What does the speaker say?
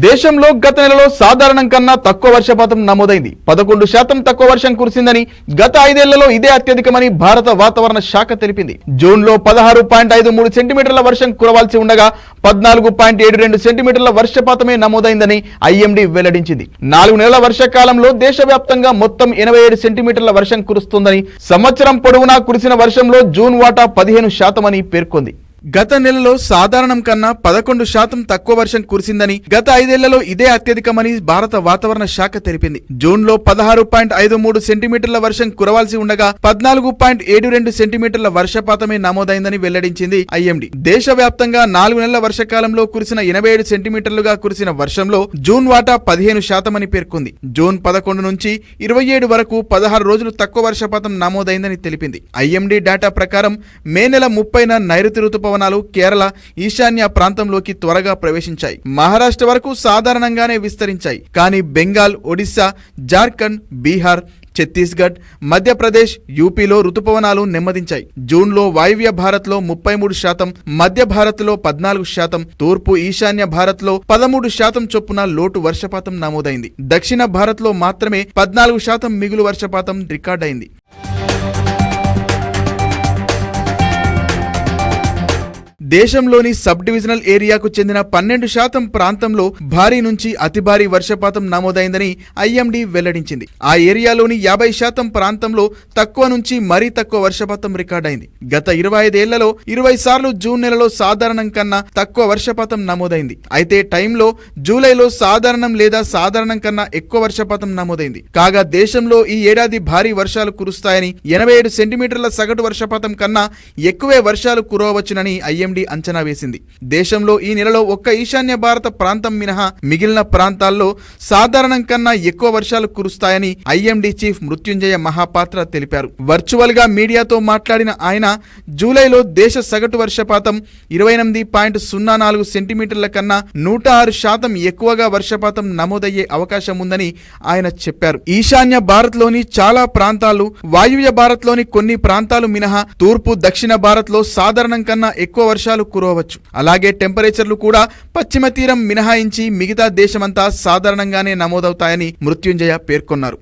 దేశంలో గత నెలలో సాధారణం కన్నా తక్కువ వర్షపాతం నమోదైంది. 11% తక్కువ వర్షం కురిసిందని, గత 5 ఏళ్లలో ఇదే అత్యధికమని భారత వాతావరణ శాఖ తెలిపింది. జూన్లో 16.53 సెంటీమీటర్ల వర్షం కురవాల్సి ఉండగా 14.72 సెంటీమీటర్ల వర్షపాతమే నమోదైందని ఐఎండీ వెల్లడించింది. 4 నెలల వర్షకాలంలో దేశవ్యాప్తంగా మొత్తం 87 సెంటీమీటర్ల వర్షం కురుస్తుందని, సంవత్సరం పొడవునా కురిసిన వర్షంలో జూన్ వాటా 15% అని పేర్కొంది. గత నెలలో సాధారణం కన్నా 11% తక్కువ వర్షం కురిసిందని, గత 5 ఏళ్లలో ఇదే అత్యధికమని భారత వాతావరణ శాఖ తెలిపింది. జూన్లో 16.53 సెంటీమీటర్ల వర్షం కురవాల్సి ఉండగా 14.72 సెంటీమీటర్ల వర్షపాతమే నమోదైందని వెల్లడించింది ఐఎండీ. దేశవ్యాప్తంగా 4 నెలల వర్షకాలంలో కురిసిన 87 సెంటీమీటర్లుగా కురిసిన వర్షంలో జూన్ వాటా 15% అని పేర్కొంది. జూన్ 11 నుంచి 27 వరకు 16 రోజులు తక్కువ వర్షపాతం నమోదైందని తెలిపింది. ఐఎండీ డేటా ప్రకారం మే నెల 30న నైరుతి రుతుపవనాలు కేరళ, ఈశాన్య ప్రాంతంలోకి త్వరగా ప్రవేశించాయి. మహారాష్ట్ర వరకు సాధారణంగానే విస్తరించాయి. కానీ బెంగాల్, ఒడిశా, జార్ఖండ్, బీహార్, ఛత్తీస్గఢ్, మధ్యప్రదేశ్, యూపీలో రుతుపవనాలు నెమ్మదించాయి. జూన్లో వాయువ్య భారత్లో 33%, మధ్య భారత్లో 14%, తూర్పు ఈశాన్య భారత్లో 13% చొప్పున లోటు వర్షపాతం నమోదైంది. దక్షిణ భారత్లో మాత్రమే 14% మిగులు వర్షపాతం రికార్డైంది. దేశంలోని సబ్ డివిజనల్ ఏరియాకు చెందిన 12% ప్రాంతంలో భారీ నుంచి అతి భారీ వర్షపాతం నమోదైందని ఐఎండీ వెల్లడించింది. ఆ ఏరియాలోని 50% ప్రాంతంలో తక్కువ నుంచి మరీ తక్కువ వర్షపాతం రికార్డైంది. గత 25 ఏళ్లలో 20 సార్లు జూన్ నెలలో సాధారణం కన్నా తక్కువ వర్షపాతం నమోదైంది. అయితే టైంలో జూలైలో సాధారణం లేదా సాధారణం కన్నా ఎక్కువ వర్షపాతం నమోదైంది. కాగా దేశంలో ఈ ఏడాది భారీ వర్షాలు కురుస్తాయని, 87 సెంటీమీటర్ల సగటు వర్షపాతం కన్నా ఎక్కువే వర్షాలు కురవవచ్చునని ఐఎండీ అంచనా వేసింది. దేశంలో ఈ నెలలో ఒక్క ఈశాన్య భారత ప్రాంతం మినహా మిగిలిన ప్రాంతాల్లో సాధారణం కన్నా ఎక్కువ వర్షాలు కురుస్తాయని ఐఎండీ చీఫ్ మృత్యుంజయ మహాపాత్ర తెలిపారు. వర్చువల్ గా మీడియాతో మాట్లాడిన ఆయన జూలైలో దేశ సగటు వర్షపాతం 28.04 సెంటీమీటర్ల కన్నా 106% ఎక్కువగా వర్షపాతం నమోదయ్యే అవకాశం ఉందని ఆయన చెప్పారు. ఈశాన్య భారత్ లోని చాలా ప్రాంతాలు, వాయువ్య భారత్ లోని కొన్ని ప్రాంతాలు మినహా తూర్పు, దక్షిణ భారత్ లో సాధారణం కన్నా ఎక్కువ వర్షాలు కురవవచ్చు. అలాగే టెంపరేచర్లు కూడా పశ్చిమ తీరం మినహాయించి మిగతా దేశమంతా సాధారణంగానే నమోదవుతాయని మృత్యుంజయ పేర్కొన్నారు.